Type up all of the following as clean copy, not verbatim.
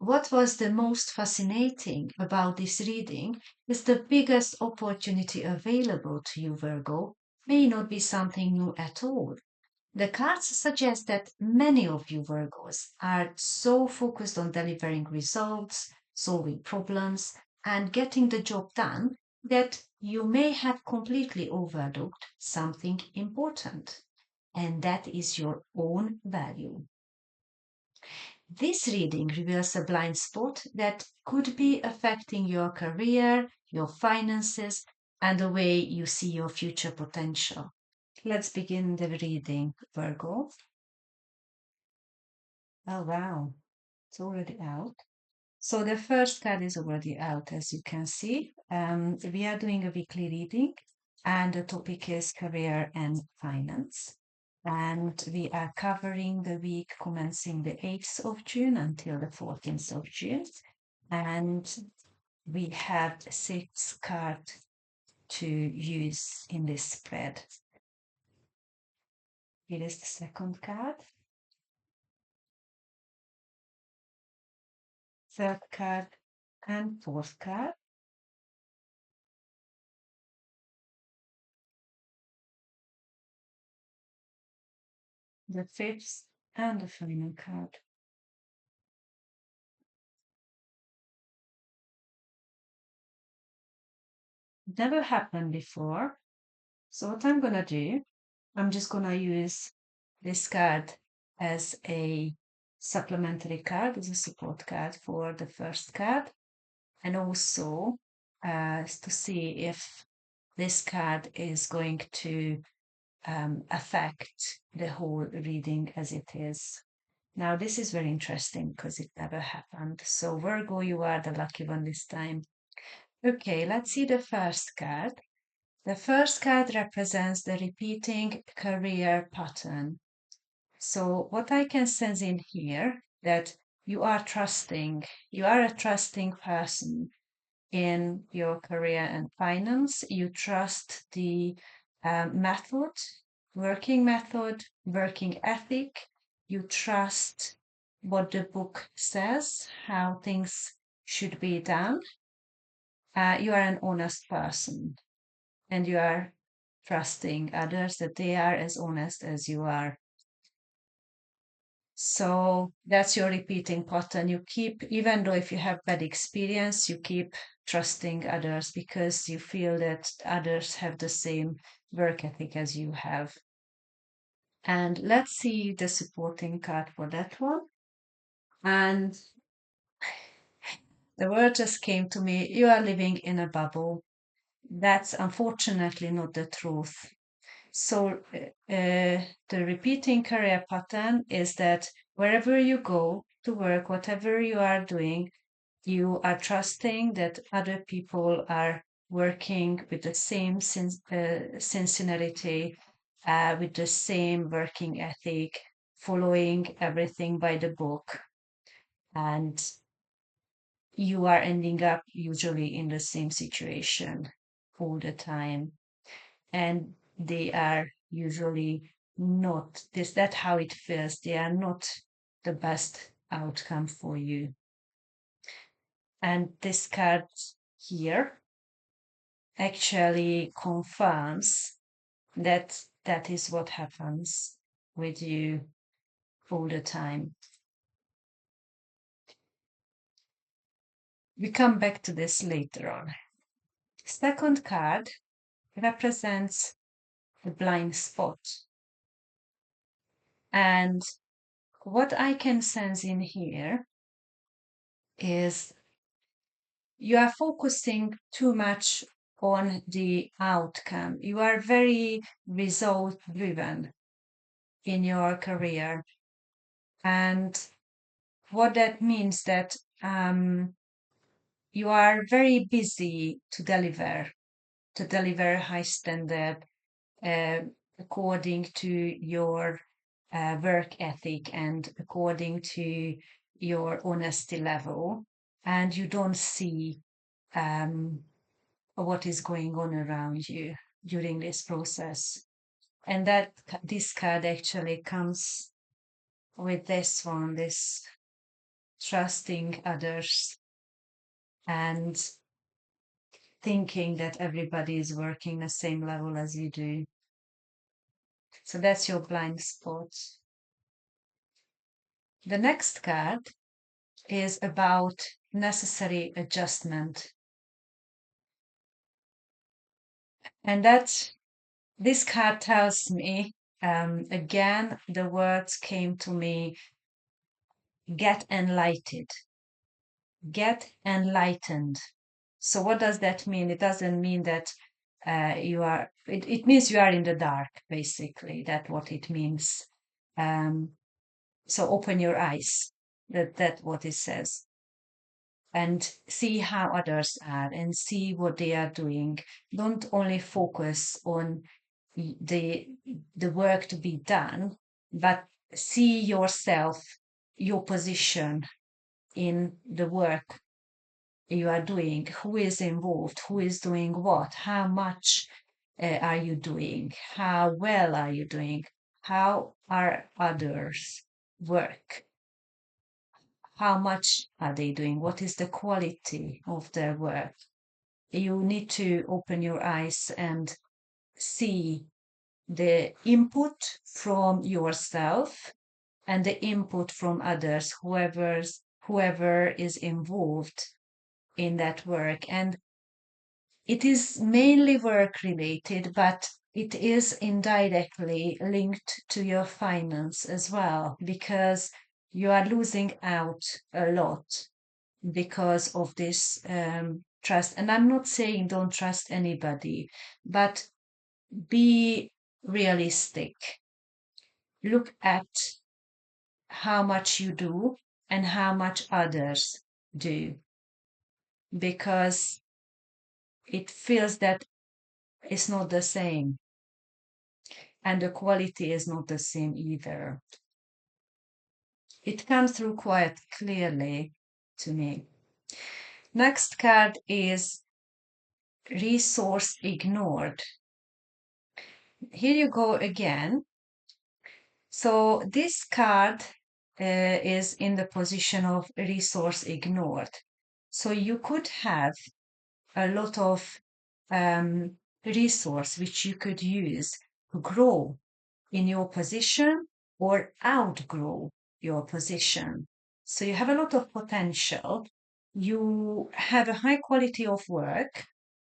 what was the most fascinating about this reading is the biggest opportunity available to you, Virgo, may not be something new at all. The cards suggest that many of you Virgos are so focused on delivering results, solving problems, and getting the job done that you may have completely overlooked something important, and that is your own value. This reading reveals a blind spot that could be affecting your career, your finances, and the way you see your future potential. Let's begin the reading, Virgo. Oh, wow. It's already out. So the first card is already out, as you can see. We are doing a weekly reading, and the topic is career and finance. And we are covering the week commencing the 8th of June until the 14th of June. And we have 6 cards to use in this spread. Here is the second card, third card, and fourth card. The fifth and the final card. Never happened before. So what I'm gonna do, I'm just gonna use this card as a supplementary card, as a support card for the first card, and also to see if this card is going to affect the whole reading as it is. Now, this is very interesting because it never happened. So, Virgo, you are the lucky one this time. Okay, let's see the first card. The first card represents the repeating career pattern. So, what I can sense in here that you are trusting, you are a trusting person in your career and finance. You trust the method, working ethic. You trust what the book says, how things should be done. You are an honest person and you are trusting others that they are as honest as you are. So that's your repeating pattern. You keep, even though if you have bad experience, you keep trusting others because you feel that others have the same work ethic as you have. And let's see the supporting card for that one. And the word just came to me, you are living in a bubble. That's unfortunately not the truth. So the repeating career pattern is that wherever you go to work, whatever you are doing, you are trusting that other people are working with the same sincerity, with the same working ethic, following everything by the book, and you are ending up usually in the same situation all the time. And they are usually not this that how it feels. They are not the best outcome for you. And this card here actually confirms that that is what happens with you all the time. We come back to this later on. Second card represents the blind spot. And what I can sense in here is you are focusing too much on the outcome. You are very result driven in your career. And what that means that you are very busy to deliver high standard uh, according to your work ethic and according to your honesty level. And you don't see what is going on around you during this process. And that this card actually comes with this one, this trusting others, and thinking that everybody is working the same level as you do. So that's your blind spot. The next card is about necessary adjustment. And this card tells me, again, the words came to me, get enlightened. Get enlightened. So what does that mean? It doesn't mean that it means you are in the dark, basically. That's what it means. So open your eyes. That's what it says. And see how others are and see what they are doing. Don't only focus on the work to be done, but see yourself, your position in the work you are doing, who is involved, who is doing what, how much are you doing, how well are you doing, how are others work, how much are they doing, what is the quality of their work. You need to open your eyes and see the input from yourself and the input from others, whoever is involved in that work. And it is mainly work related, but it is indirectly linked to your finance as well, because you are losing out a lot because of this trust. And I'm not saying don't trust anybody, but be realistic. Look at how much you do and how much others do, because it feels that it's not the same, and the quality is not the same either. It comes through quite clearly to me. Next card is resource ignored. Here you go again. So this card is in the position of resource ignored. So you could have a lot of resource which you could use to grow in your position or outgrow your position. So you have a lot of potential. You have a high quality of work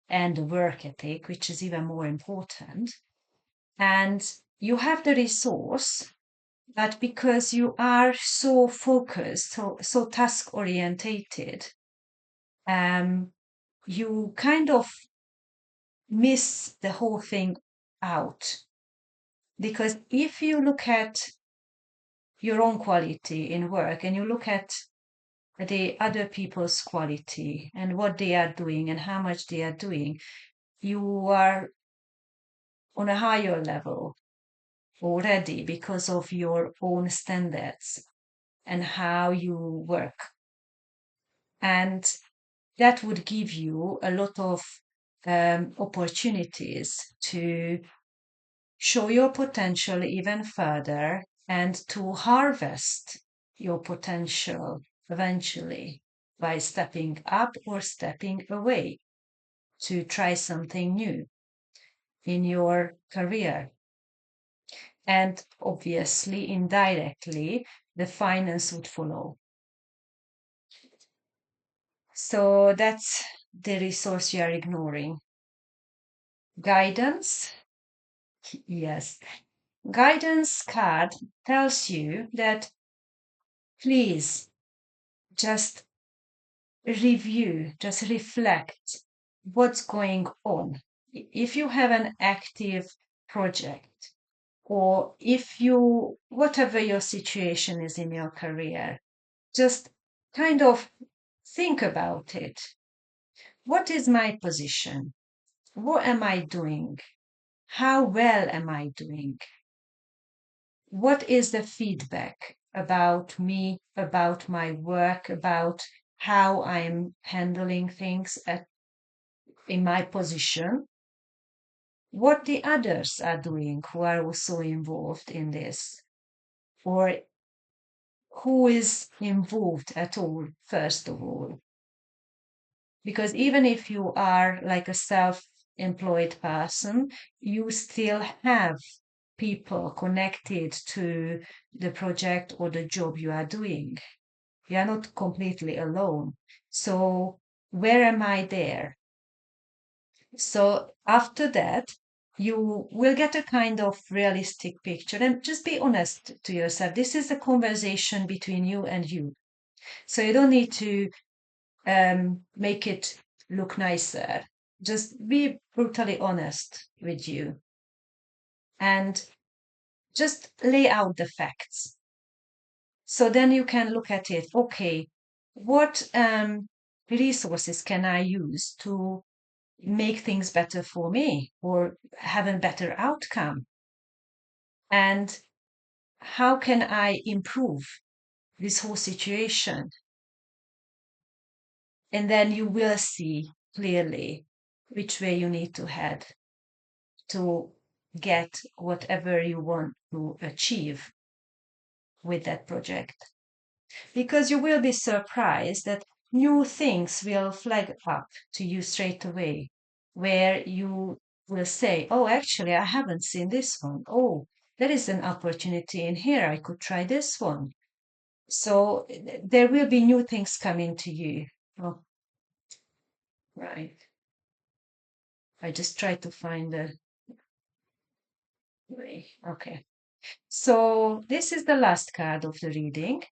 and work ethic, which is even more important. And you have the resource, but because you are so focused, so task orientated, you kind of miss the whole thing out. Because if you look at your own quality in work and you look at the other people's quality and what they are doing and how much they are doing, you are on a higher level already because of your own standards and how you work. And that would give you a lot of opportunities to show your potential even further and to harvest your potential eventually by stepping up or stepping away to try something new in your career. And obviously, indirectly, the finance would follow. So that's the resource you are ignoring. Guidance. Yes. Guidance card tells you that please just review, just reflect what's going on. If you have an active project, or if you, whatever your situation is in your career, just kind of think about it. What is my position? What am I doing? How well am I doing? What is the feedback about me, about my work, about how I'm handling things in my position? What the others are doing who are also involved in this? Or who is involved at all, first of all. Because even if you are like a self-employed person, you still have people connected to the project or the job you are doing. You are not completely alone. So where am I there? So after that, you will get a kind of realistic picture and just be honest to yourself. This is a conversation between you and you. So you don't need to make it look nicer. Just be brutally honest with you and just lay out the facts. So then you can look at it. Okay, what resources can I use to make things better for me or have a better outcome? And how can I improve this whole situation? And then you will see clearly which way you need to head to get whatever you want to achieve with that project. Because you will be surprised that new things will flag up to you straight away, where you will say, oh, actually, I haven't seen this one. Oh, there is an opportunity in here. I could try this one. So there will be new things coming to you. Oh, right. I just try to find the way. Okay. So this is the last card of the reading,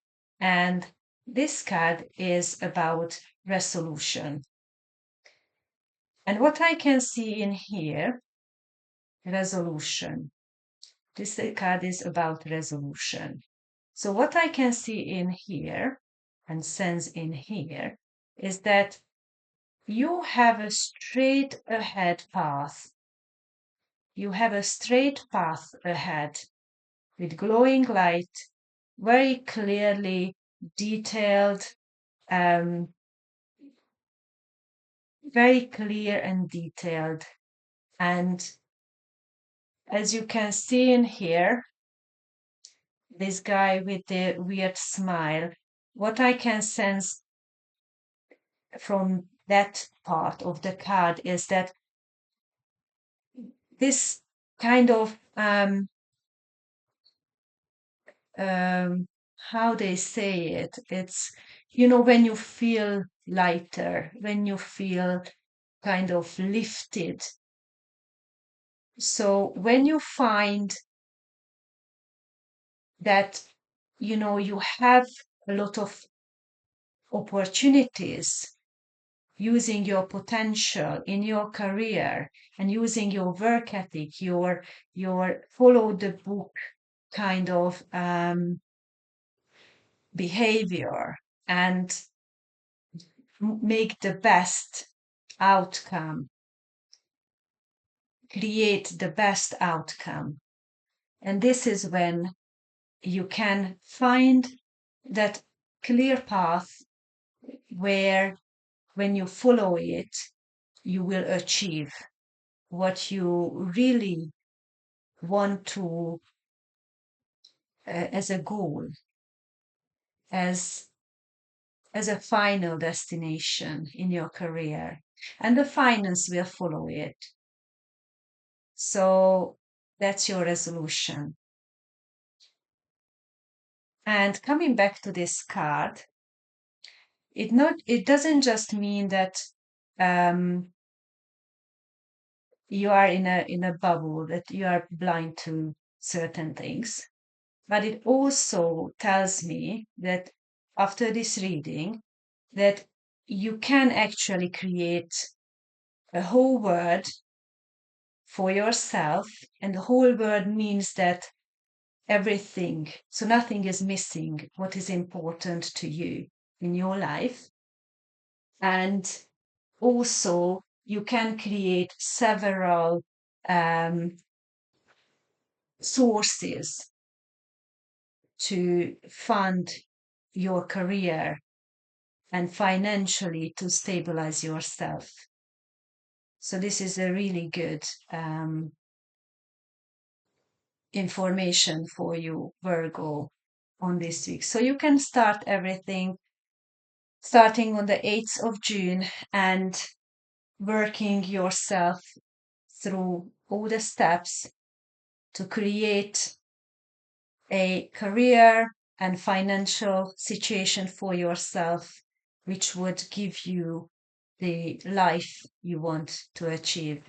and this card is about resolution. And what I can see in here, resolution. This card is about resolution. So what I can see in here and sense in here is that you have a straight ahead path. You have a straight path ahead with glowing light, very clearly detailed, um, very clear and detailed. And as you can see in here, this guy with the weird smile, what I can sense from that part of the card is that this kind of how they say it, it's, you know, when you feel lighter, when you feel kind of lifted. So when you find that, you know, you have a lot of opportunities using your potential in your career and using your work ethic, your follow the book kind of behavior and make the best outcome, create the best outcome. And this is when you can find that clear path where when you follow it, you will achieve what you really want to as a goal, as as a final destination in your career, and the finance will follow it. So that's your resolution. And coming back to this card, it doesn't just mean that um, you are in a bubble, that you are blind to certain things, but it also tells me that after this reading, that you can actually create a whole world for yourself, and the whole world means that everything, so nothing is missing what is important to you in your life. And also, you can create several um, sources to fund your career and financially to stabilize yourself. So, this is a really good information for you, Virgo. on this week. So you can start everything starting on the 8th of June and working yourself through all the steps to create a career and financial situation for yourself, which would give you the life you want to achieve.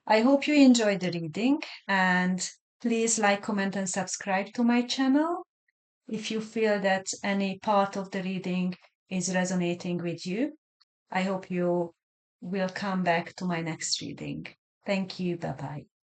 I hope you enjoyed the reading, and please like, comment, and subscribe to my channel if you feel that any part of the reading is resonating with you. I hope you will come back to my next reading. Thank you. Bye bye.